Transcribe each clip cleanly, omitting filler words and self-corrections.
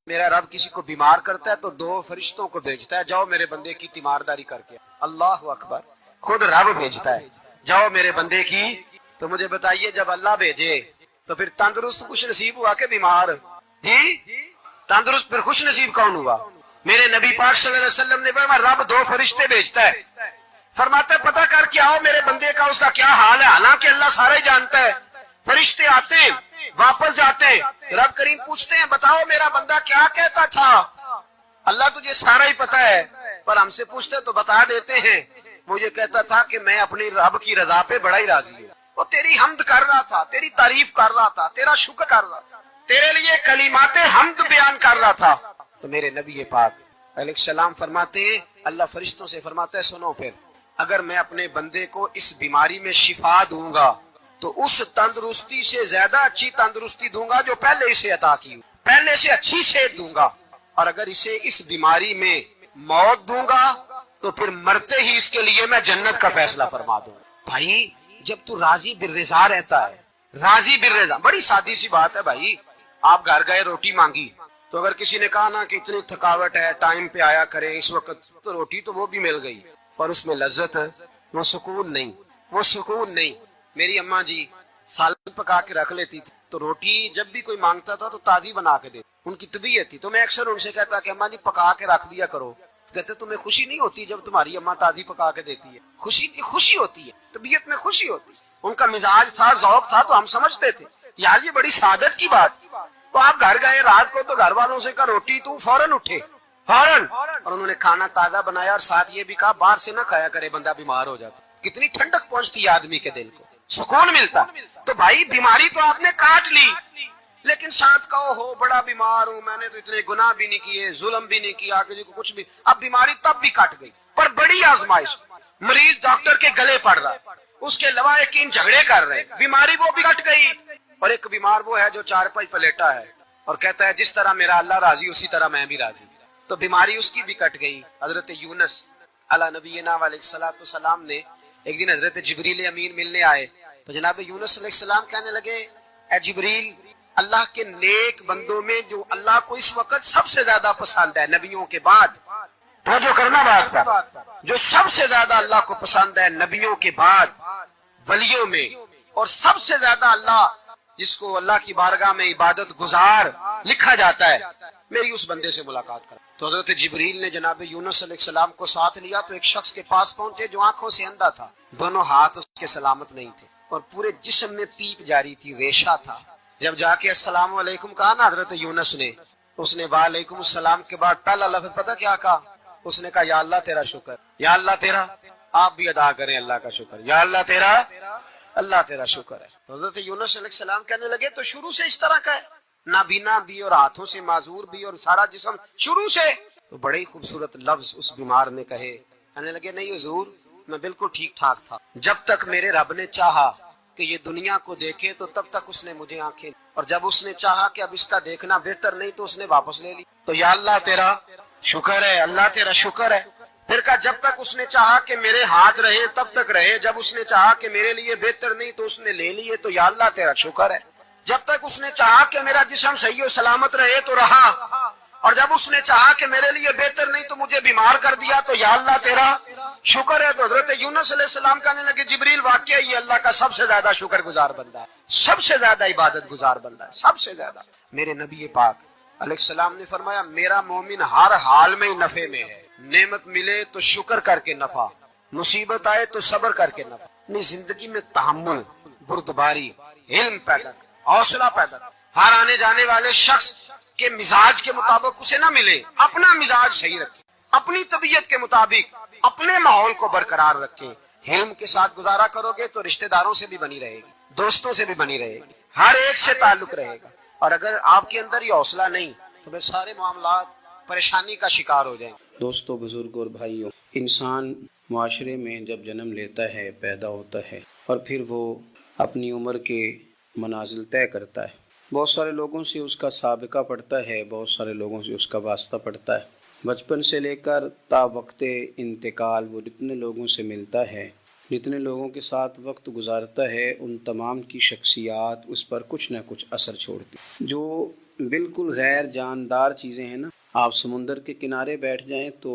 میرا رب کسی کو بیمار کرتا ہے تو دو فرشتوں کو بھیجتا ہے، جاؤ میرے بندے کی تیمارداری کر کے۔ اللہ اکبر، خود رب بھیجتا ہے، جاؤ میرے بندے کی۔ تو مجھے بتائیے جب اللہ بھیجے تو پھر تندرست خوش نصیب ہوا کہ بیمار؟ جی تندرست پھر خوش نصیب کون ہوا؟ میرے نبی پاک صلی اللہ علیہ وسلم نے فرمایا رب دو فرشتے بھیجتا ہے، فرماتا ہے پتہ کر کے آؤ میرے بندے کا اس کا کیا حال ہے، حالانکہ اللہ سارا ہی جانتا ہے۔ فرشتے آتے ہیں، واپس جاتے ہیں، رب کریم پوچھتے ہیں بتاؤ میرا بندہ کیا کہتا تھا؟ اللہ تجھے سارا ہی پتا ہے، پر ہم سے پوچھتے تو بتا دیتے ہیں، مجھے کہتا تھا کہ میں اپنی رب کی رضا پہ بڑا ہی راضی ہوں، وہ تیری حمد کر رہا تھا، تیری تعریف کر رہا تھا، تیرا شکر کر رہا تھا، تیرے لیے کلمات حمد بیان کر رہا تھا۔ تو میرے نبی پاک علیہ السلام فرماتے ہیں، اللہ فرشتوں سے فرماتا ہے سنو پھر، اگر میں اپنے بندے کو اس بیماری میں شفا دوں گا تو اس تندرستی سے زیادہ اچھی تندرستی دوں گا جو پہلے اسے عطا کی، پہلے سے اچھی صحت دوں گا، اور اگر اسے اس بیماری میں موت دوں گا تو پھر مرتے ہی اس کے لیے میں جنت کا فیصلہ فرما دوں۔ بھائی جب تو راضی بالرضا رہتا ہے، راضی بالرضا، بڑی سادی سی بات ہے بھائی، آپ گھر گئے روٹی مانگی تو اگر کسی نے کہا نا کہ اتنی تھکاوٹ ہے ٹائم پہ آیا کریں اس وقت، تو روٹی تو وہ بھی مل گئی پر اس میں لذت ہے، وہ سکون نہیں، وہ سکون نہیں۔ میری اماں جی سالن پکا کے رکھ لیتی تھی تو روٹی جب بھی کوئی مانگتا تھا تو تازی بنا کے دیتی، ان کی طبیعت تھی، تو میں اکثر ان سے کہتا کہ اماں جی پکا کے رکھ دیا کرو، کہتے تمہیں خوشی نہیں ہوتی جب تمہاری اماں تازی پکا کے دیتی ہے؟ خوشی ہوتی ہے، طبیعت میں خوشی ہوتی ہے، ان کا مزاج تھا، ذوق تھا، تو ہم سمجھتے تھے یار یہ بڑی سعادت کی بات۔ تو آپ گھر گئے رات کو تو گھر والوں سے کہا روٹی، تو فوراً اٹھے فوراً، اور انہوں نے کھانا تازہ بنایا اور ساتھ یہ بھی کہا باہر سے نہ کھایا کرے بندہ بیمار ہو جاتا۔ کتنی ٹھنڈک پہنچتی ہے آدمی کے دل کو، سکون ملتا۔ تو بھائی بیماری تو آپ نے کاٹ لی، لیکن ساتھ کہو ہو بڑا بیمار ہوں، میں نے تو اتنے گناہ بھی نہیں کیے، ظلم بھی نہیں کیا، کسی کو کچھ بھی، اب بیماری تب بھی کٹ گئی، پر بڑی آزمائش، مریض ڈاکٹر کے گلے پڑ رہا، اس کے لواحقین جھگڑے کر رہے، بیماری وہ بھی کٹ گئی۔ اور ایک بیمار وہ ہے جو چارپائی پہ لیٹا ہے اور کہتا ہے جس طرح میرا اللہ راضی اسی طرح میں بھی راضی، تو بیماری اس کی بھی کٹ گئی۔ حضرت یونس علی نبینا علیہ الصلوۃ والسلام نے ایک دن حضرت جبریل امین ملنے آئے تو جناب یونس علیہ السلام کہنے لگے اے جبریل، اللہ کے نیک بندوں میں جو اللہ کو اس وقت سب سے زیادہ پسند ہے نبیوں کے بعد، توجہ کرنا بات کا، جو سب سے زیادہ اللہ کو پسند ہے نبیوں کے بعد ولیوں میں، اور سب سے زیادہ اللہ جس کو اللہ کی بارگاہ میں عبادت گزار لکھا جاتا ہے، میری اس بندے سے ملاقات کر۔ تو حضرت جبریل نے جناب یونس علیہ السلام کو ساتھ لیا تو ایک شخص کے پاس پہنچے جو آنکھوں سے اندھا تھا، دونوں ہاتھ اس کے سلامت نہیں تھے اور پورے جسم میں پیپ جاری تھی، ریشہ تھا۔ جب جا کے السلام علیکم کہا نا حضرت یونس نے، اس نے وعلیکم السلام کے بعد پہلا لفظ پتہ کیا کہا؟ اس نے کہا یا اللہ تیرا شکر، یا اللہ تیرا، آپ بھی ادا کریں اللہ کا شکر، یا اللہ تیرا، اللہ تیرا شکر ہے۔ حضرت یونس علیہ السلام کہنے لگے تو شروع سے اس طرح کا ہے، نابینا بھی اور ہاتھوں سے معذور بھی اور سارا جسم شروع سے؟ تو بڑے خوبصورت لفظ اس بیمار نے کہے، کہنے لگے نہیں حضور میں بالکل ٹھیک ٹھاک تھا، جب تک میرے رب نے چاہا کہ یہ دنیا کو دیکھے تو تب تک اس نے مجھے آنکھیں، اور جب اس نے چاہا کہ اب اس کا دیکھنا بہتر نہیں تو اس نے واپس لے لی۔ تو یا اللہ تیرا شکر ہے، اللہ تیرا شکر ہے۔ پھر کہا جب تک اس نے چاہا کہ میرے ہاتھ رہے تب تک رہے، جب اس نے چاہا کہ میرے لیے بہتر نہیں تو اس نے لے لیے، تو یا اللہ تیرا شکر ہے۔ جب تک اس نے چاہا کہ میرا جسم صحیح و سلامت رہے تو رہا، اور جب اس نے چاہا کہ میرے لیے بہتر نہیں تو مجھے بیمار کر دیا، تو یا اللہ تیرا شکر ہے۔ تو حضرت یونس علیہ السلام کہنے لگے جبریل واقعی یہ اللہ کا سب سے زیادہ شکر گزار بندہ ہے، سب سے زیادہ عبادت گزار بندہ ہے، سب سے زیادہ۔ میرے نبی پاک علیہ السلام نے فرمایا میرا مومن ہر حال میں نفع میں ہے، نعمت ملے تو شکر کر کے نفع، مصیبت آئے تو صبر کر کے نفع، اپنی زندگی میں تحمل، بردباری، علم پیدا کر، حوصلہ پیدا کر۔ ہر آنے جانے والے شخص کے مزاج کے مطابق اسے نہ ملے، اپنا مزاج صحیح رکھے، اپنی طبیعت کے مطابق اپنے ماحول کو برقرار رکھے۔ علم کے ساتھ گزارا کرو گے تو رشتہ داروں سے بھی بنی رہے گی، دوستوں سے بھی بنی رہے گی، ہر ایک سے تعلق رہے گا، اور اگر آپ کے اندر یہ حوصلہ نہیں تو پھر سارے معاملات پریشانی کا شکار ہو جائیں گے۔ دوستو، بزرگوں اور بھائیوں، انسان معاشرے میں جب جنم لیتا ہے، پیدا ہوتا ہے، اور پھر وہ اپنی عمر کے منازل طے کرتا ہے، بہت سارے لوگوں سے اس کا سابقہ پڑتا ہے، بہت سارے لوگوں سے اس کا واسطہ پڑتا ہے۔ بچپن سے لے کر تا وقت انتقال وہ جتنے لوگوں سے ملتا ہے، جتنے لوگوں کے ساتھ وقت گزارتا ہے، ان تمام کی شخصیات اس پر کچھ نہ کچھ اثر چھوڑتی۔ جو بالکل غیر جاندار چیزیں ہیں نا. آپ سمندر کے کنارے بیٹھ جائیں تو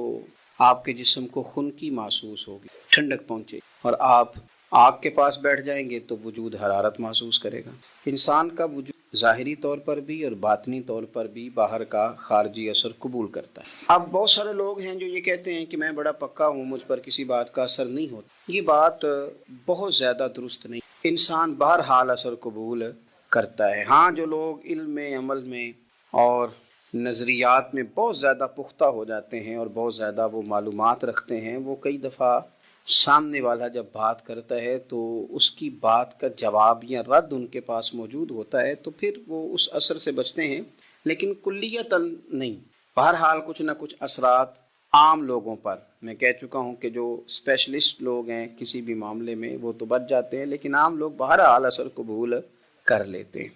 آپ کے جسم کو خنکی محسوس ہوگی، ٹھنڈک پہنچے، اور آپ آگ کے پاس بیٹھ جائیں گے تو وجود حرارت محسوس کرے گا. انسان کا وجود ظاہری طور پر بھی اور باطنی طور پر بھی باہر کا خارجی اثر قبول کرتا ہے. اب بہت سارے لوگ ہیں جو یہ کہتے ہیں کہ میں بڑا پکا ہوں، مجھ پر کسی بات کا اثر نہیں ہوتا. یہ بات بہت زیادہ درست نہیں. انسان بہرحال اثر قبول کرتا ہے. ہاں، جو لوگ علم میں، عمل میں اور نظریات میں بہت زیادہ پختہ ہو جاتے ہیں اور بہت زیادہ وہ معلومات رکھتے ہیں، وہ کئی دفعہ سامنے والا جب بات کرتا ہے تو اس کی بات کا جواب یا رد ان کے پاس موجود ہوتا ہے تو پھر وہ اس اثر سے بچتے ہیں، لیکن کلیتاً نہیں. بہرحال کچھ نہ کچھ اثرات عام لوگوں پر، میں کہہ چکا ہوں کہ جو اسپیشلسٹ لوگ ہیں کسی بھی معاملے میں وہ تو بچ جاتے ہیں، لیکن عام لوگ بہرحال اثر قبول کر لیتے ہیں.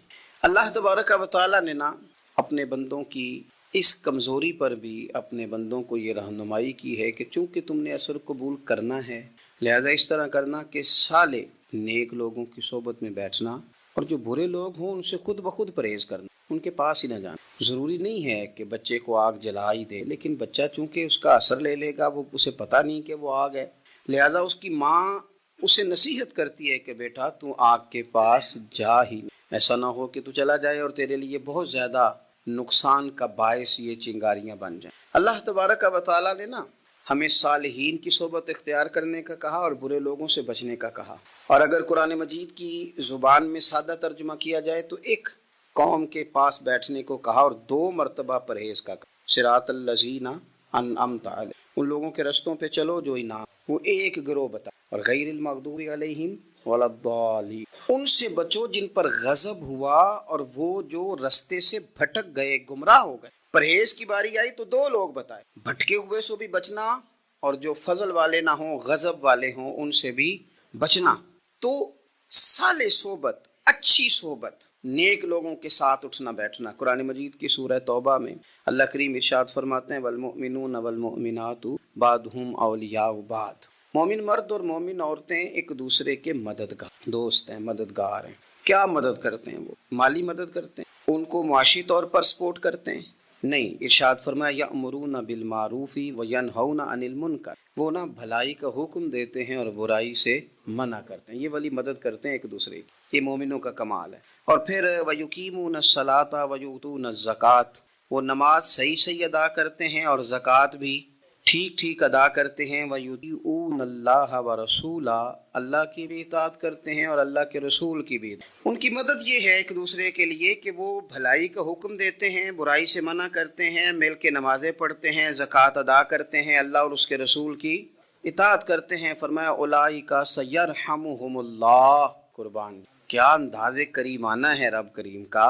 اللہ تبارک و تعالیٰ نے نا اپنے بندوں کی اس کمزوری پر بھی اپنے بندوں کو یہ رہنمائی کی ہے کہ چونکہ تم نے اثر قبول کرنا ہے، لہذا اس طرح کرنا کہ سالے نیک لوگوں کی صحبت میں بیٹھنا، اور جو برے لوگ ہوں ان سے خود بخود پرہیز کرنا، ان کے پاس ہی نہ جانا. ضروری نہیں ہے کہ بچے کو آگ جلا ہی دے، لیکن بچہ چونکہ اس کا اثر لے لے گا، وہ اسے پتہ نہیں کہ وہ آگ ہے، لہذا اس کی ماں اسے نصیحت کرتی ہے کہ بیٹا تو آگ کے پاس جا ہی نہیں. ایسا نہ ہو کہ تو چلا جائے اور تیرے لیے بہت زیادہ نقصان کا باعث یہ چنگاریاں بن جائیں. اللہ تبارک و تعالیٰ نے نا ہمیں صالحین کی صحبت اختیار کرنے کا کہا اور برے لوگوں سے بچنے کا کہا. اور اگر قرآن مجید کی زبان میں سادہ ترجمہ کیا جائے تو ایک قوم کے پاس بیٹھنے کو کہا اور 2 مرتبہ پرہیز کا کہا. صراط الذین انعمت علیہم، ان لوگوں کے رستوں پہ چلو جو انعام، وہ ایک گروہ بتا، اور غیر المغضوب علیہم ولا الضالین، ان سے بچو جن پر غضب ہوا اور وہ جو رستے سے بھٹک گئے، گمراہ ہو گئے. پرہیز کی باری آئی تو 2 لوگ بتائے، بھٹکے ہوئے سے بھی بچنا اور جو فضل والے نہ ہوں، غضب والے ہوں، ان سے بھی بچنا. تو صالح صحبت، اچھی صحبت، نیک لوگوں کے ساتھ اٹھنا بیٹھنا. قرآن مجید کی سورہ توبہ میں اللہ کریم ارشاد فرماتے ہیں والمؤمنون والمؤمنات بعضهم اولیاء بعض، مومن مرد اور مومن عورتیں ایک دوسرے کے مددگار دوست ہیں، مددگار ہیں. کیا مدد کرتے ہیں؟ وہ مالی مدد کرتے ہیں، ان کو معاشی طور پر سپورٹ کرتے ہیں؟ نہیں. ارشاد فرمایا یأمرون بالمعروف وینہون عن المنکر، وہ نا بھلائی کا حکم دیتے ہیں اور برائی سے منع کرتے ہیں. یہ والی مدد کرتے ہیں ایک دوسرے کی، یہ مومنوں کا کمال ہے. اور پھر وَيُقِيمُونَ الصَّلَاةَ وَيُؤْتُونَ الزَّكَاةَ، وہ نماز صحیح زکوٰۃ کرتے ہیں اور زکوٰۃ بھی ٹھیک ادا کرتے ہیں. وَيُطِيعُونَ اللَّهَ وَرَسُولَهُ، اللہ کی بھی اطاعت کرتے ہیں اور اللہ کے رسول کی بھی. ان کی مدد یہ ہے ایک دوسرے کے لیے کہ وہ بھلائی کا حکم دیتے ہیں، برائی سے منع کرتے ہیں، مل کے نمازیں پڑھتے ہیں، زکوٰۃ ادا کرتے ہیں، اللہ اور اس کے رسول کی اطاعت کرتے ہیں. فرمایا اولئک سیرحمہم اللہ. قربان، کیا انداز کریمانہ ہے رب کریم کا.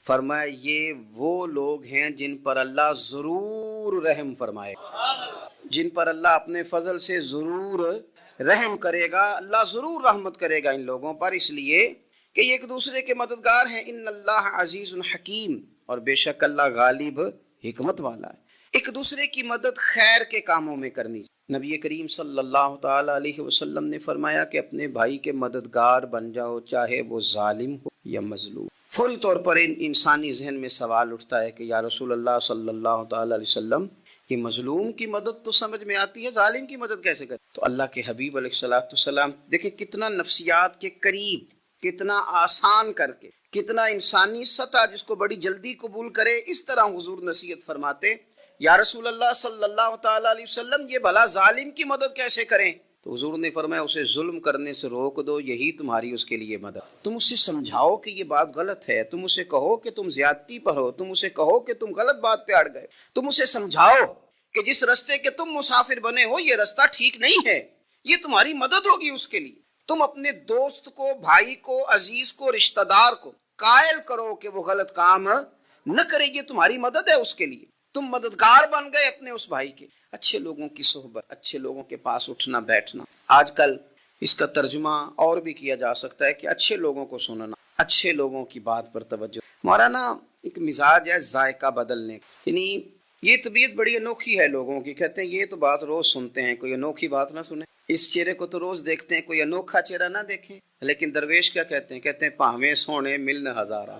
فرمایا یہ وہ لوگ ہیں جن پر اللہ ضرور رحم فرمائے، جن پر اللہ اپنے فضل سے ضرور رحم کرے گا، اللہ ضرور رحمت کرے گا ان لوگوں پر، اس لیے کہ یہ ایک دوسرے کے مددگار ہیں. ان اللہ عزیز حکیم، اور بے شک اللہ غالب حکمت والا ہے. ایک دوسرے کی مدد خیر کے کاموں میں کرنی. نبی کریم صلی اللہ تعالی علیہ وسلم نے فرمایا کہ اپنے بھائی کے مددگار بن جاؤ، چاہے وہ ظالم ہو یا مظلوم. فوری طور پر انسانی ذہن میں سوال اٹھتا ہے کہ یا رسول اللہ صلی اللہ تعالی علیہ وسلم، یہ مظلوم کی مدد تو سمجھ میں آتی ہے، ظالم کی مدد کیسے کریں؟ تو اللہ کے حبیب علیہ السلام دیکھیں کتنا نفسیات کے قریب، کتنا آسان کر کے، کتنا انسانی سطح جس کو بڑی جلدی قبول کرے، اس طرح حضور نصیحت فرماتے یا رسول اللہ صلی اللہ تعالی علیہ وسلم یہ بھلا ظالم کی مدد کیسے کریں؟ تو حضور نے فرمایا اسے ظلم کرنے سے روک دو، یہی تمہاری اس کے لیے مدد. تم اسے سمجھاؤ کہ یہ بات غلط ہے، تم اسے کہو کہ تم زیادتی پر ہو، تم اسے کہو کہ تم غلط بات پہ اڑ گئے، تم اسے سمجھاؤ کہ جس رستے کے تم مسافر بنے ہو یہ رستہ ٹھیک نہیں ہے، یہ تمہاری مدد ہوگی اس کے لیے. تم اپنے دوست کو، بھائی کو، عزیز کو، رشتہ دار کو قائل کرو کہ وہ غلط کام نہ کرے، یہ تمہاری مدد ہے اس کے لیے. تم مددگار بن گئے اپنے اس بھائی کے. اچھے لوگوں کی صحبت، اچھے لوگوں کے پاس اٹھنا بیٹھنا. آج کل اس کا ترجمہ اور بھی کیا جا سکتا ہے کہ اچھے لوگوں کو سننا، اچھے لوگوں کی بات پر توجہ. ہمارا نا ایک مزاج ہے ذائقہ بدلنے، یعنی یہ طبیعت بڑی انوکھی ہے لوگوں کی. کہتے ہیں یہ تو بات روز سنتے ہیں، کوئی انوکھی بات نہ سنیں. اس چہرے کو تو روز دیکھتے ہیں، کوئی انوکھا چہرہ نہ دیکھیں. لیکن درویش کیا کہتے ہیں؟ کہتے ہیں پاہویں سونے ملن ہزارہ.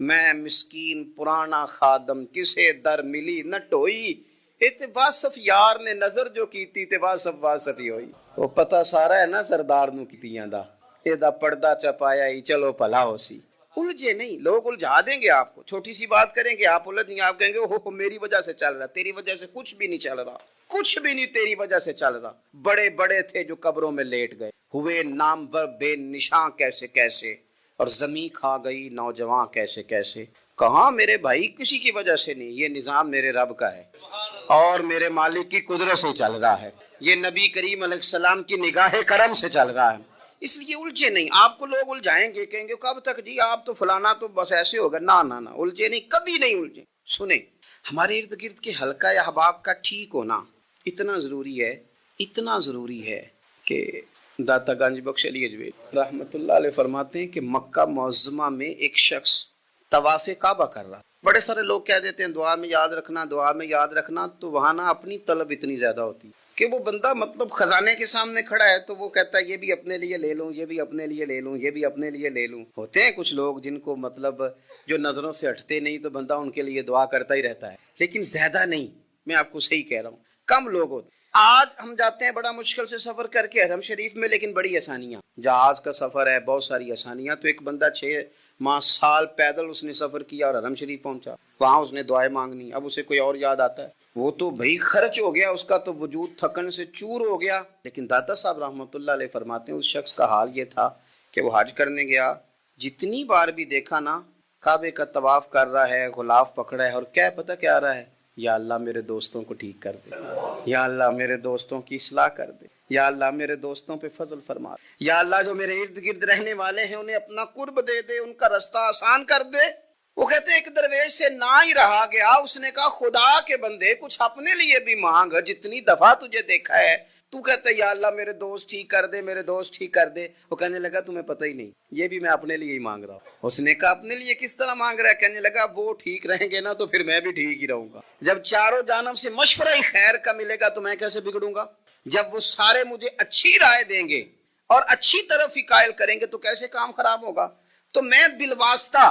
میں مسکین پرانا خادم، کسے در ملی نہ ٹوئی، واصف یار نے نظر جو کیتی تے واصف ہی ہوئی۔ وہ پتہ سارا ہے نا سردار نو کیتیاں دا، اے دا پردہ چپایا ہی چلو بھلا ہو سی۔ الجھے نہیں، لوگ الجھا دیں گے آپ کو، چھوٹی سی بات کریں گے آپ الجھ نہیں، آپ کہیں گے ہو میری وجہ سے چل رہا، تیری وجہ سے کچھ بھی نہیں چل رہا، کچھ بھی نہیں تیری وجہ سے چل رہا۔ بڑے بڑے تھے جو قبروں میں لیٹ گئے، ہوئے نامور بے نشاں کیسے کیسے، اور زمین کھا گئی نوجوان کیسے کیسے۔ کہاں میرے بھائی کسی کی وجہ سے نہیں، یہ نظام میرے رب کا ہے اور میرے مالک کی قدرت سے چل رہا ہے، یہ نبی کریم علیہ السلام کی نگاہ کرم سے چل رہا ہے۔ اس لیے الجھے نہیں، آپ کو لوگ الجھائیں گے، کہیں گے کب تک جی آپ تو فلانا تو بس ایسے ہوگا، نہ الجھے نہیں، کبھی نہیں الجھے۔ سنیں، ہمارے ارد گرد کے حلقہ یا احباب کا ٹھیک ہونا اتنا ضروری ہے کہ داتا گنج بخش علی اجویری رحمۃ اللہ علیہ فرماتے ہیں کہ مکہ معظمہ میں ایک شخص طواف کعبہ کر رہا، بڑے سارے لوگ کہہ دیتے ہیں دعا میں یاد رکھنا، تو وہاں نا اپنی طلب اتنی زیادہ ہوتی کہ وہ بندہ مطلب خزانے کے سامنے کھڑا ہے تو وہ کہتا ہے یہ بھی اپنے لیے لے لوں، یہ بھی اپنے لیے لے لوں، یہ بھی اپنے لیے لے لوں۔ ہوتے ہیں کچھ لوگ جن کو مطلب جو نظروں سے ہٹتے نہیں تو بندہ ان کے لیے دعا کرتا ہی رہتا ہے، لیکن زیادہ نہیں، میں آپ کو صحیح کہہ رہا ہوں، کم لوگ ہوتے۔ آج ہم جاتے ہیں بڑا مشکل سے سفر کر کے حرم شریف میں، لیکن بڑی آسانیاں، جہاز کا سفر ہے، بہت ساری آسانیاں، تو ایک بندہ 6 ماہ سال پیدل اس نے سفر کیا اور حرم شریف پہنچا، وہاں اس نے دعائیں مانگنی، اب اسے کوئی اور یاد آتا ہے، وہ تو بھائی خرچ ہو گیا، اس کا تو وجود تھکن سے چور ہو گیا۔ لیکن داتا صاحب رحمۃ اللہ علیہ فرماتے ہیں اس شخص کا حال یہ تھا کہ وہ حج کرنے گیا، جتنی بار بھی دیکھا نا کعبے کا طواف کر رہا ہے، غلاف پکڑا ہے، اور کیا پتہ کیا رہا ہے، یا اللہ میرے دوستوں کو ٹھیک کر دے، یا اللہ میرے دوستوں کی اصلاح کر دے، یا اللہ میرے دوستوں پہ فضل فرما، یا اللہ جو میرے ارد گرد رہنے والے ہیں انہیں اپنا قرب دے دے، ان کا رستہ آسان کر دے۔ وہ کہتے ایک درویش سے نہ ہی رہا گیا، اس نے کہا خدا کے بندے کچھ اپنے لیے بھی مانگ، جتنی دفعہ تجھے دیکھا ہے تو کہتا ہے یا اللہ میرے دوست ٹھیک کر دے، میرے دوست ٹھیک کر دے۔ وہ کہنے لگا تمہیں پتہ ہی نہیں، یہ بھی میں اپنے لیے ہی مانگ رہا ہوں۔ اس نے کہا اپنے لیے کس طرح مانگ رہا ہے؟ کہنے لگا وہ ٹھیک رہیں گے نا تو پھر میں بھی ٹھیک ہی رہوں گا، جب چاروں جانب سے مشورہ خیر کا ملے گا تو میں کیسے بگڑوں گا؟ جب وہ سارے مجھے اچھی رائے دیں گے اور اچھی طرف ہی قائل کریں گے تو کیسے کام خراب ہوگا؟ تو میں بالواسطہ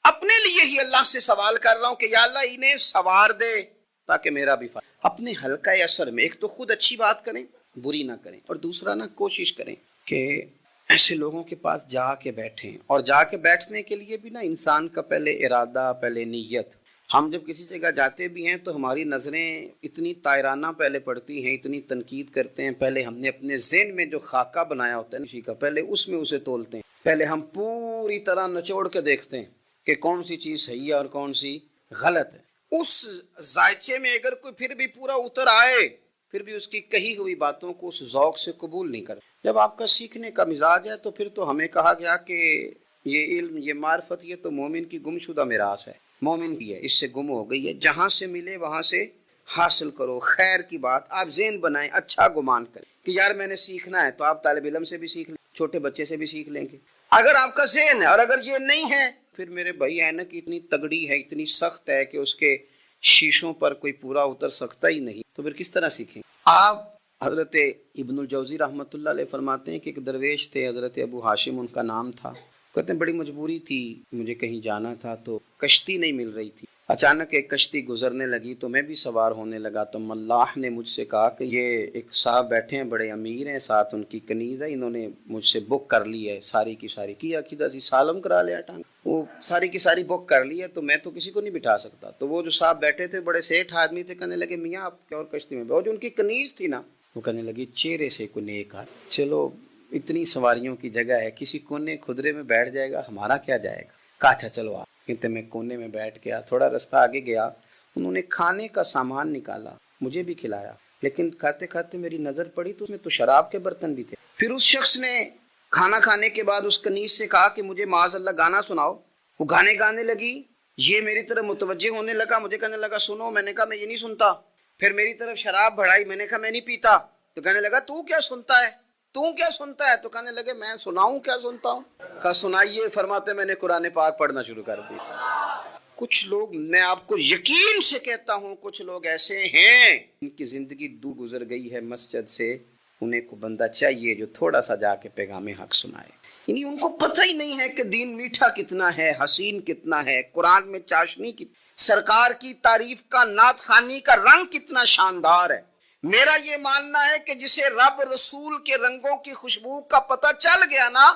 اپنے لیے ہی اللہ سے سوال کر رہا ہوں کہ یا اللہ انہیں سوار دے تاکہ میرا بھی فائدہ۔ اپنے حلقہ اثر میں ایک تو خود اچھی بات کریں، بری نہ کریں، اور دوسرا نا کوشش کریں کہ ایسے لوگوں کے پاس جا کے بیٹھیں، اور جا کے بیٹھنے کے لیے بھی نا انسان کا پہلے ارادہ، پہلے نیت۔ ہم جب کسی جگہ جاتے بھی ہیں تو ہماری نظریں اتنی طائرانہ پہلے پڑتی ہیں، اتنی تنقید کرتے ہیں، پہلے ہم نے اپنے ذہن میں جو خاکہ بنایا ہوتا ہے کسی کا، پہلے اس میں اسے تولتے ہیں، پہلے ہم پوری طرح نچوڑ کے دیکھتے ہیں کہ کون سی چیز صحیح ہے اور کون سی غلط ہے۔ اس ذائچے میں اگر کوئی پھر بھی پورا اتر آئے، پھر بھی اس کی کہی ہوئی باتوں کو اس ذوق سے قبول نہیں کرتا۔ جب آپ کا سیکھنے کا مزاج ہے تو پھر تو ہمیں کہا گیا کہ یہ علم، یہ معرفت، یہ تو مومن کی گمشدہ میراث ہے، مومن کی ہے، اس سے گم ہو گئی ہے، جہاں سے ملے وہاں سے حاصل کرو، خیر کی بات آپ ذہن بنائیں، اچھا گمان کریں کہ یار میں نے سیکھنا ہے، تو آپ طالب علم سے بھی سیکھ لیں، چھوٹے بچے سے بھی سیکھ لیں گے۔ اگر آپ کا ذہن ہے اور اگر یہ نہیں ہے، پھر میرے بھائی اینک اتنی تگڑی ہے، اتنی سخت ہے کہ اس کے شیشوں پر کوئی پورا اتر سکتا ہی نہیں، تو پھر کس طرح سیکھیں؟ آپ حضرت ابن الجوزی رحمۃ اللہ علیہ فرماتے ہیں کہ ایک درویش تھے، حضرت ابو ہاشم ان کا نام تھا، کہتے ہیں بڑی مجبوری تھی، مجھے کہیں جانا تھا تو کشتی نہیں مل رہی تھی، اچانک ایک کشتی گزرنے لگی تو میں بھی سوار ہونے لگا، تو ملاح نے مجھ سے کہا کہ یہ ایک صاحب بیٹھے ہیں بڑے امیر ہیں، ساتھ ان کی کنیز ہے، انہوں نے مجھ سے بک کر لی ہے ساری کی ساری، کی عقیدہ سی سالم کرا لیا ٹانگ، وہ ساری کی ساری بک کر لی ہے، تو میں تو کسی کو نہیں بٹھا سکتا۔ تو وہ جو صاحب بیٹھے تھے بڑے سیٹھ آدمی تھے، کہنے لگے میاں آپ کیا اور کشتی میں بیٹھو، جو ان کی کنیز تھی نا، وہ کہنے لگی چہرے سے کوئی نیک آدمی، چلو اتنی سواریوں کی جگہ ہے، کسی کونے خدرے میں بیٹھ جائے گا، ہمارا کیا جائے گا؟ کہا اچھا چلو آپ، کہتے میں کونے میں بیٹھ گیا، تھوڑا رستہ آگے گیا، انہوں نے کھانے کا سامان نکالا، مجھے بھی کھلایا، لیکن کھاتے کھاتے میری نظر پڑی تو اس میں تو شراب کے برتن بھی تھے۔ پھر اس شخص نے کھانا کھانے کے بعد اس کنیز سے کہا کہ مجھے معاذ اللہ گانا سناؤ، وہ گانے گانے لگی، یہ میری طرف متوجہ ہونے لگا، مجھے کہنے لگا سنو، میں نے کہا میں یہ نہیں سنتا، پھر میری طرف شراب بڑھائی، میں نے کہا میں نہیں پیتا، تو کہنے لگا تو کیا سنتا ہے، تو کیا سنتا ہے؟ تو کہنے لگے میں سناؤں کیا سنتا ہوں؟ کہا سنائیے، فرماتے میں نے قرآن پاک پڑھنا شروع کر دی۔ کچھ لوگ، میں آپ کو یقین سے کہتا ہوں، کچھ لوگ ایسے ہیں ان کی زندگی دور گزر گئی ہے مسجد سے، انہیں کو بندہ چاہیے جو تھوڑا سا جا کے پیغام حق سنائے۔ یعنی ان کو پتہ ہی نہیں ہے کہ دین میٹھا کتنا ہے، حسین کتنا ہے، قرآن میں چاشنی کی، سرکار کی تعریف کا، نعت خوانی کا رنگ کتنا شاندار ہے۔ میرا یہ ماننا ہے کہ جسے رب رسول کے رنگوں کی خوشبو کا پتہ چل گیا نا،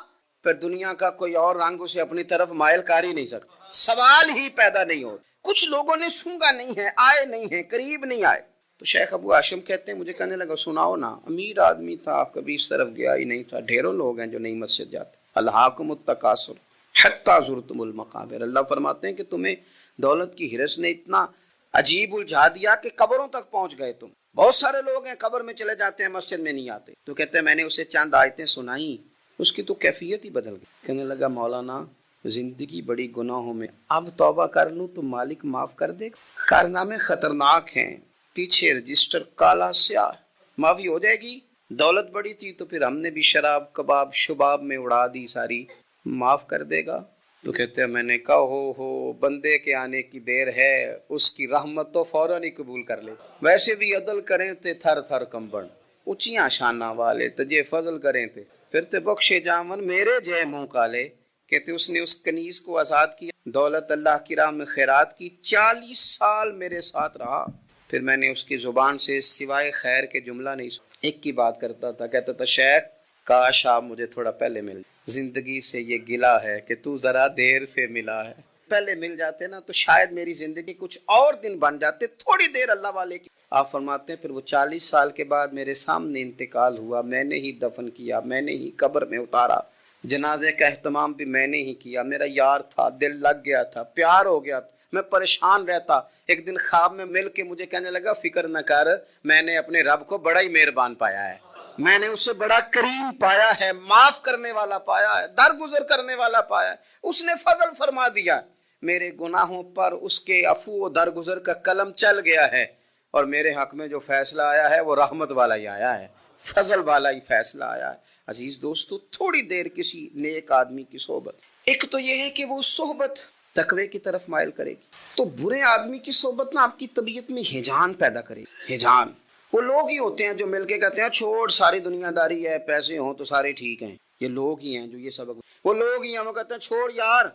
پھر دنیا کا کوئی اور رنگ اسے اپنی طرف مائل کر ہی نہیں سکتا، سوال ہی پیدا نہیں ہو۔ کچھ لوگوں نے سونگا نہیں ہے، آئے نہیں ہیں، قریب نہیں آئے۔ تو شیخ ابو ہاشم کہتے ہیں، مجھے کہنے لگا سناؤ نا، امیر آدمی تھا، کبھی اس طرف گیا ہی نہیں تھا، ڈھیروں لوگ ہیں جو نئی مسجد جاتے۔ الہاکم التکاثر حتی زرتم المقابر، اللہ فرماتے ہیں کہ تمہیں دولت کی ہرس نے اتنا عجیب الجھا دیا کہ قبروں تک پہنچ گئے تم۔ بہت سارے لوگ ہیں قبر میں چلے جاتے ہیں، مسجد میں نہیں آتے۔ تو کہتے ہیں میں نے اسے چند آیتیں سنائیں، اس کی تو کیفیت ہی بدل گئی۔ کہنے لگا مولانا زندگی بڑی گناہوں میں، اب توبہ کر لوں تو مالک معاف کر دے گا۔ کارنامے خطرناک ہیں، پیچھے رجسٹر کالا سیاہ، معافی ہو جائے گی۔ دولت بڑی تھی تو پھر ہم نے بھی شراب کباب شباب میں اڑا دی ساری، معاف کر دے گا۔ تو کہتے ہیں میں نے کہا ہو بندے کے آنے کی دیر ہے، اس کی رحمت تو فوراً ہی قبول کر لے۔ ویسے بھی عدل کریں تے تھر تھر کمبن، اونچیاں شانہ والے تجھے فضل کریں تے پھر تے بخشے جامن میرے جے منہ کالے۔ کہتے اس نے اس کنیز کو آزاد کیا، دولت اللہ کی راہ میں خیرات کی، 40 سال میرے ساتھ رہا، پھر میں نے اس کی زبان سے سوائے خیر کے جملہ نہیں سنا۔ ایک کی بات کرتا تھا، کہتا تھا شیخ کاش آپ مجھے تھوڑا پہلے مل، زندگی سے یہ گلہ ہے کہ تو ذرا دیر سے ملا ہے، پہلے مل جاتے نا تو شاید میری زندگی کچھ اور دن بن جاتے، تھوڑی دیر اللہ والے کی۔ آپ فرماتے ہیں پھر وہ 40 سال کے بعد میرے سامنے انتقال ہوا، میں نے ہی دفن کیا، میں نے ہی قبر میں اتارا، جنازے کا اہتمام بھی میں نے ہی کیا۔ میرا یار تھا، دل لگ گیا تھا، پیار ہو گیا تھا، میں پریشان رہتا۔ ایک دن خواب میں مل کے مجھے کہنے لگا فکر نہ کر، میں نے اپنے رب کو بڑا ہی مہربان پایا ہے، میں نے اسے بڑا کریم پایا ہے، معاف کرنے والا پایا ہے، درگزر کرنے والا پایا ہے، اس نے فضل فرما دیا، میرے گناہوں پر اس کے عفو و درگزر کا قلم چل گیا ہے، اور میرے حق میں جو فیصلہ آیا ہے وہ رحمت والا ہی آیا ہے، فضل والا ہی فیصلہ آیا ہے۔ عزیز دوستو، تھوڑی دیر کسی نیک آدمی کی صحبت، ایک تو یہ ہے کہ وہ صحبت تقوی کی طرف مائل کرے گی، تو برے آدمی کی صحبت نہ آپ کی طبیعت میں ہیجان پیدا کرے گی۔ ہیجان وہ لوگ ہی ہوتے ہیں جو مل کے کہتے ہیں چھوڑ ساری دنیا داری ہے، پیسے ہوں تو سارے ٹھیک ہیں، یہ لوگ ہی ہیں جو یہ سبق، وہ لوگ ہی ہیں وہ کہتے ہیں چھوڑ یار،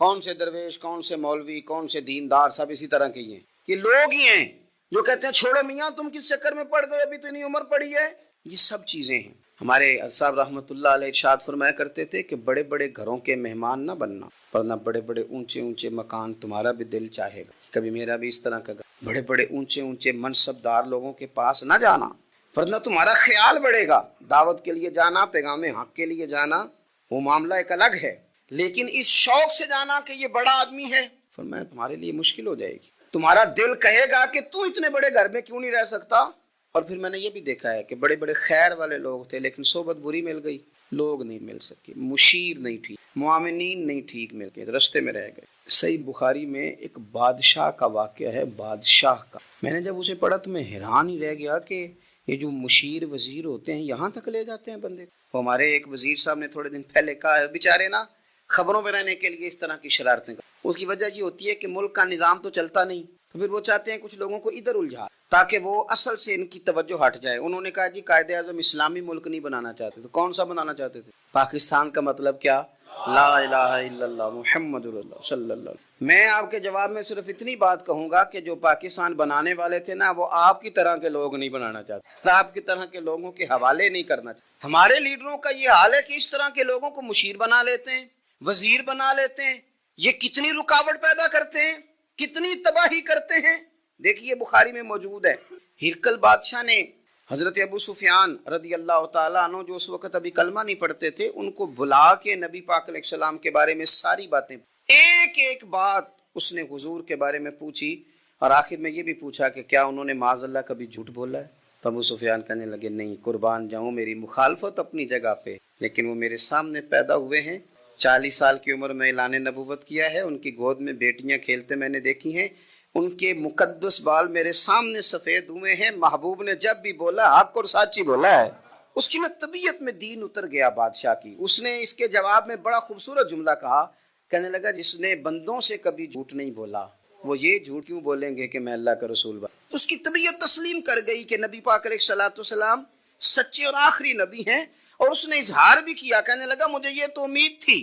کون سے درویش، کون سے مولوی، کون سے دیندار، سب اسی طرح کے ہی ہیں، یہ لوگ ہی ہیں جو کہتے ہیں چھوڑو میاں تم کس چکر میں پڑ گئے، ابھی تو اتنی عمر پڑی ہے۔ یہ سب چیزیں ہیں۔ ہمارے صاحب رحمۃ اللہ علیہ ارشاد فرمایا کرتے تھے کہ بڑے بڑے گھروں کے مہمان نہ بننا، ورنہ بڑے بڑے اونچے اونچے مکان تمہارا بھی دل چاہے گا، کبھی میرا بھی اس طرح کا گھر، بڑے بڑے اونچے اونچے منصب دار لوگوں کے پاس نہ جانا، ورنہ تمہارا خیال بڑھے گا۔ دعوت کے لیے جانا، پیغام حق کے لیے جانا، وہ معاملہ ایک الگ ہے، لیکن اس شوق سے جانا کہ یہ بڑا آدمی ہے، فرمایا تمہارے لیے مشکل ہو جائے گی، تمہارا دل کہے گا کہ تو اتنے بڑے گھر میں کیوں نہیں رہ سکتا۔ اور پھر میں نے یہ بھی دیکھا ہے کہ بڑے بڑے خیر والے لوگ تھے لیکن صحبت بری مل گئی، لوگ نہیں مل سکے، مشیر نہیں ٹھیک، معاونین نہیں ٹھیک مل گئے، رستے میں رہ گئے۔ صحیح بخاری میں ایک بادشاہ کا واقعہ ہے، بادشاہ کا، میں نے جب اسے پڑھا تو میں حیران ہی رہ گیا کہ یہ جو مشیر وزیر ہوتے ہیں یہاں تک لے جاتے ہیں بندے کو۔ ہمارے ایک وزیر صاحب نے تھوڑے دن پہلے کہا ہے بیچارے نا خبروں میں رہنے کے لیے اس طرح کی شرارتیں کرتے، اس کی وجہ یہ ہوتی ہے کہ ملک کا نظام تو چلتا نہیں، تو پھر وہ چاہتے ہیں کچھ لوگوں کو ادھر الجھا تاکہ وہ اصل سے ان کی توجہ ہٹ جائے۔ انہوں نے کہا جی قائد اعظم اسلامی ملک نہیں بنانا چاہتے، تو کون سا بنانا چاہتے تھے؟ پاکستان کا مطلب کیا؟ لا الہ الا اللہ محمد رسول اللہ صلی اللہ علیہ وسلم۔ میں آپ کے جواب میں صرف اتنی بات کہوں گا کہ جو پاکستان بنانے والے تھے نا، وہ آپ کی طرح کے لوگ نہیں بنانا چاہتے، آپ کی طرح کے لوگوں کے حوالے نہیں کرنا چاہتے۔ ہمارے لیڈروں کا یہ حال ہے کہ اس طرح کے لوگوں کو مشیر بنا لیتے ہیں، وزیر بنا لیتے ہیں، یہ کتنی رکاوٹ پیدا کرتے ہیں، کتنی تباہی کرتے ہیں۔ دیکھیے بخاری میں موجود ہے، ہرکل بادشاہ نے حضرت ابو سفیان رضی اللہ تعالیٰ عنہ جو اس وقت ابھی کلمہ نہیں پڑھتے تھے، ان کو بلا کے نبی پاک علیہ السلام کے بارے میں ساری باتیں، ایک ایک بات اس نے حضور کے بارے میں پوچھی، اور آخر میں یہ بھی پوچھا کہ کیا انہوں نے معاذ اللہ کبھی جھوٹ بولا ہے؟ تو ابو سفیان کہنے لگے نہیں، قربان جاؤں، میری مخالفت اپنی جگہ پہ، لیکن وہ میرے سامنے پیدا ہوئے ہیں، 40 سال کی عمر میں اعلان نبوت کیا ہے، ان کی گود میں بیٹیاں کھیلتے میں نے دیکھی ہیں، ان کے مقدس بال میرے سامنے سفید ہوئے ہیں، محبوب نے جب بھی بولا حق اور سچی بولا ہے۔ اس کی نا طبیعت میں دین اتر گیا بادشاہ کی۔ اس نے اس کے جواب میں بڑا خوبصورت جملہ کہا، کہنے لگا جس نے بندوں سے کبھی جھوٹ نہیں بولا وہ یہ جھوٹ کیوں بولیں گے کہ میں اللہ کا رسول بن۔ اس کی طبیعت تسلیم کر گئی کہ نبی پاک علیہ الصلوۃ والسلام سچے اور آخری نبی ہیں، اور اس نے اظہار بھی کیا، کہنے لگا مجھے یہ تو امید تھی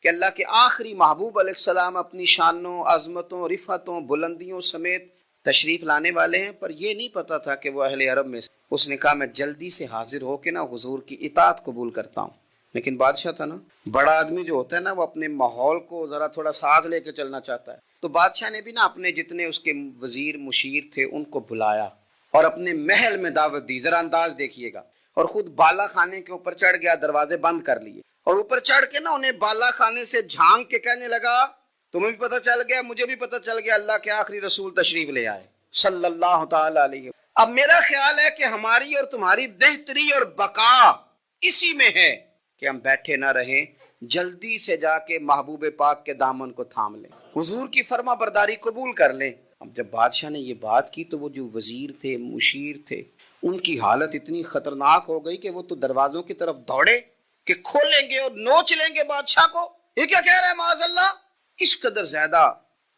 کہ اللہ کے آخری محبوب علیہ السلام اپنی شانوں، عظمتوں، رفعتوں، بلندیوں سمیت تشریف لانے والے ہیں، پر یہ نہیں پتا تھا کہ وہ اہل عرب میں سے۔ اس نے کہا میں جلدی سے حاضر ہو کے نا حضور کی اطاعت قبول کرتا ہوں۔ لیکن بادشاہ تھا نا، بڑا آدمی جو ہوتا ہے نا وہ اپنے ماحول کو ذرا تھوڑا ساتھ لے کے چلنا چاہتا ہے، تو بادشاہ نے بھی نا اپنے جتنے اس کے وزیر مشیر تھے ان کو بلایا اور اپنے محل میں دعوت دی۔ ذرا انداز دیکھیے گا، اور خود بالا خانے کے اوپر چڑھ گیا، دروازے بند کر لیے، اور اوپر چڑھ کے نا انہیں بالا خانے سے جھانک کے کہنے لگا تمہیں بھی پتہ چل گیا، مجھے بھی پتہ چل گیا اللہ کے آخری رسول تشریف لے آئے صلی اللہ تعالی علیہ وسلم۔ اب میرا خیال ہے کہ ہماری اور تمہاری بہتری اور بقا اسی میں ہے کہ ہم بیٹھے نہ رہیں، جلدی سے جا کے محبوب پاک کے دامن کو تھام لیں، حضور کی فرما برداری قبول کر لیں۔ اب جب بادشاہ نے یہ بات کی تو وہ جو وزیر تھے، مشیر تھے، ان کی حالت اتنی خطرناک ہو گئی کہ وہ تو دروازوں کی طرف دوڑے کہ کھولیں گے اور نوچ لیں گے بادشاہ کو، یہ کیا کہہ رہا ہے معاذ اللہ۔ اس قدر زیادہ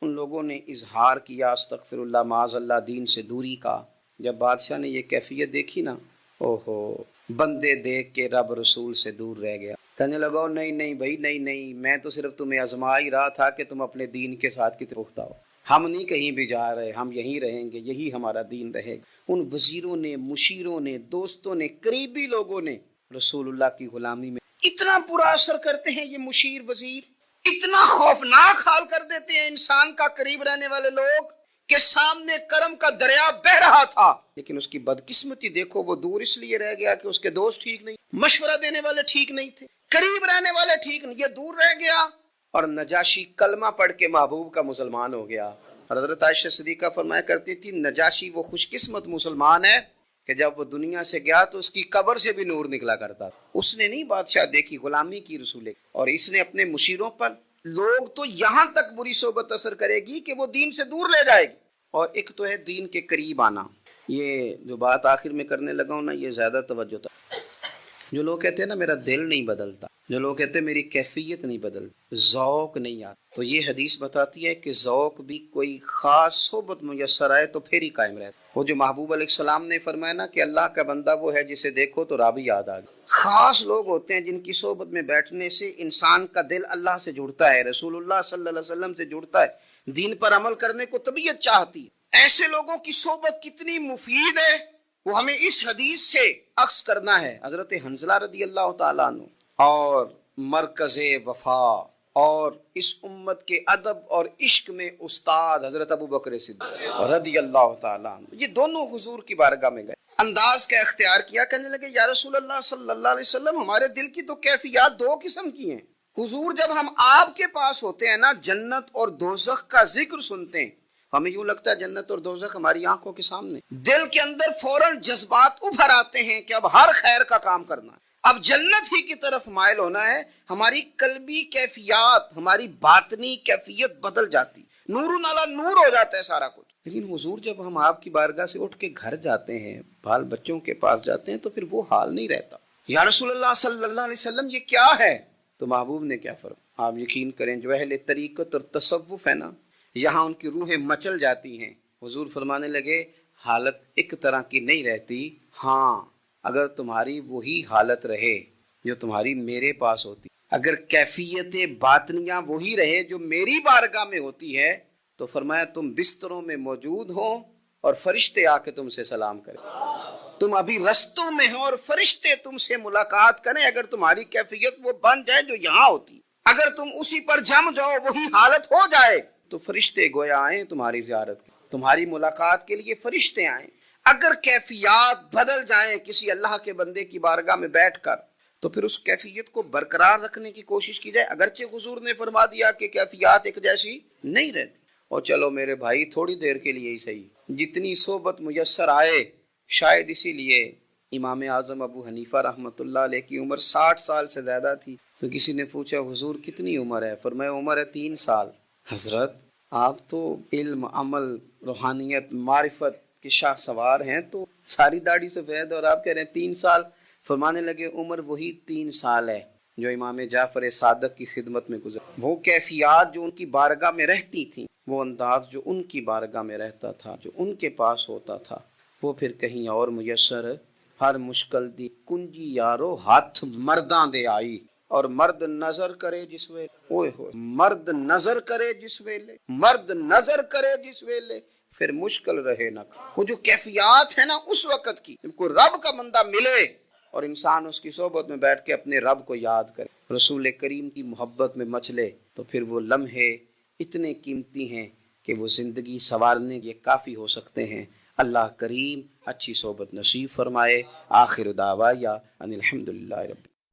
ان لوگوں نے اظہار کیا استغفر اللہ معاذ اللہ دین سے دوری کا۔ جب بادشاہ نے یہ کیفیت دیکھی نا، اوہو، بندے دیکھ کے رب رسول سے دور رہ گیا، کہنے لگا نہیں نہیں بھائی، نہیں نہیں، میں تو صرف تمہیں آزما ہی رہا تھا کہ تم اپنے دین کے ساتھ کتنے پختہ ہو، ہم نہیں کہیں بھی جا رہے، ہم یہیں رہیں گے، یہی ہمارا دین رہے گا۔ ان وزیروں نے، مشیروں نے، دوستوں نے، قریبی لوگوں نے رسول اللہ کی غلامی میں اتنا برا اثر کرتے ہیں یہ مشیر وزیر، اتنا خوفناک حال کر دیتے ہیں انسان کا قریب رہنے والے لوگ کہ سامنے کرم کا دریا بہ رہا تھا، لیکن اس کی بدقسمتی دیکھو، وہ دور اس لیے رہ گیا کہ اس کے دوست ٹھیک نہیں، مشورہ دینے والے ٹھیک نہیں تھے، قریب رہنے والے ٹھیک نہیں، یہ دور رہ گیا۔ اور نجاشی کلمہ پڑھ کے محبوب کا مسلمان ہو گیا۔ حضرت عائشہ صدیقہ فرمایا کرتی تھی نجاشی وہ خوش قسمت مسلمان ہے کہ جب وہ دنیا سے گیا تو اس کی قبر سے بھی نور نکلا کرتا تھا۔ اس نے نہیں بادشاہ دیکھی، غلامی کی رسول، اور اس نے اپنے مشیروں پر لوگ تو یہاں تک بری صحبت اثر کرے گی کہ وہ دین سے دور لے جائے گی۔ اور ایک تو ہے دین کے قریب آنا، یہ جو بات آخر میں کرنے لگا ہوں نا، یہ زیادہ توجہ تھا۔ جو لوگ کہتے ہیں نا میرا دل نہیں بدلتا، جو لوگ کہتے ہیں میری کیفیت نہیں بدلتی، ذوق نہیں آتا، تو یہ حدیث بتاتی ہے کہ ذوق بھی کوئی خاص صحبت میسر آئے تو پھر ہی قائم رہتا۔ وہ جو محبوب علیہ السلام نے فرمایا نا کہ اللہ کا بندہ وہ ہے جسے دیکھو تو رب یاد آ گئی۔ خاص لوگ ہوتے ہیں جن کی صحبت میں بیٹھنے سے انسان کا دل اللہ سے جڑتا ہے، رسول اللہ صلی اللہ علیہ وسلم سے جڑتا ہے، دین پر عمل کرنے کو طبیعت چاہتی ہے۔ ایسے لوگوں کی صحبت کتنی مفید ہے وہ ہمیں اس حدیث سے عکس کرنا ہے۔ حضرت حنظلہ رضی اللہ تعالیٰ عنہ اور مرکز وفا اور اس امت کے ادب اور عشق میں استاد حضرت ابو بکر صدیق رضی اللہ تعالیٰ عنہ، یہ دونوں حضور کی بارگاہ میں گئے، انداز کا اختیار کیا، کہنے لگے یا رسول اللہ صلی اللہ علیہ وسلم ہمارے دل کی تو کیفیات دو قسم کی ہیں، حضور جب ہم آپ کے پاس ہوتے ہیں نا، جنت اور دوزخ کا ذکر سنتے ہیں، ہمیں یوں لگتا ہے جنت اور دوزخ ہماری آنکھوں کے سامنے، دل کے اندر فوراً جذبات ابھر آتے ہیں کہ اب ہر خیر کا کام کرنا ہے، اب جنت ہی کی طرف مائل ہونا ہے، ہماری قلبی کیفیات، ہماری باطنی کیفیت بدل جاتی، نور نالا نور ہو جاتا ہے سارا کچھ۔ لیکن حضور جب ہم آپ کی بارگاہ سے اٹھ کے گھر جاتے ہیں، بال بچوں کے پاس جاتے ہیں، تو پھر وہ حال نہیں رہتا۔ یا رسول اللہ صلی اللہ علیہ وسلم یہ کیا ہے؟ تو محبوب نے کیا فرمایا؟ آپ یقین کریں جو اہل طریقت اور تصوف ہے نا، یہاں ان کی روحیں مچل جاتی ہیں۔ حضور فرمانے لگے حالت ایک طرح کی نہیں رہتی، ہاں اگر تمہاری وہی حالت رہے جو تمہاری میرے پاس ہوتی، اگر کیفیت باطنیہ وہی رہے جو میری بارگاہ میں ہوتی ہے، تو فرمایا تم بستروں میں موجود ہو اور فرشتے آ کے تم سے سلام کریں، تم ابھی رستوں میں ہو اور فرشتے تم سے ملاقات کریں، اگر تمہاری کیفیت وہ بن جائے جو یہاں ہوتی، اگر تم اسی پر جم جاؤ وہی حالت ہو جائے، تو فرشتے گویا آئیں تمہاری زیارت، تمہاری ملاقات کے لیے فرشتے آئیں۔ اگر کیفیات بدل جائیں کسی اللہ کے بندے کی بارگاہ میں بیٹھ کر، تو پھر اس کیفیت کو برقرار رکھنے کی کوشش کی جائے، اگرچہ حضور نے فرما دیا کہ کیفیات ایک جیسی نہیں رہتی، اور چلو میرے بھائی تھوڑی دیر کے لیے ہی صحیح، جتنی صحبت میسر آئے، شاید اسی لیے امام اعظم ابو حنیفہ رحمۃ اللہ علیہ کی عمر 60 سال سے زیادہ تھی، تو کسی نے پوچھا حضور کتنی عمر ہے؟ فرمایا عمر ہے 3 سال۔ حضرت آپ تو علم، عمل، روحانیت، معرفت کے شاہ سوار ہیں، تو ساری داڑھی سفید اور آپ کہہ رہے ہیں 3 سال۔ فرمانے لگے عمر وہی 3 سال ہے جو امام جعفر صادق کی خدمت میں گزر، وہ کیفیات جو ان کی بارگاہ میں رہتی تھیں، وہ انداز جو ان کی بارگاہ میں رہتا تھا، جو ان کے پاس ہوتا تھا، وہ پھر کہیں اور میسر ہر مشکل دی کنجی یارو ہاتھ مرداں دے آئی، اور مرد نظر کرے جس ویلے، اوئے ہوئے مرد نظر کرے جس ویلے، مرد نظر کرے جس ویلے، پھر مشکل رہے نہ۔ وہ جو کیفیات ہے نا اس وقت کی، جب کوئی رب کا بندہ ملے اور انسان اس کی صحبت میں بیٹھ کے اپنے رب کو یاد کرے، رسول کریم کی محبت میں مچلے، تو پھر وہ لمحے اتنے قیمتی ہیں کہ وہ زندگی سنوارنے کے کافی ہو سکتے ہیں۔ اللہ کریم اچھی صحبت نصیب فرمائے۔ آخر دعوایا ان الحمدللہ رب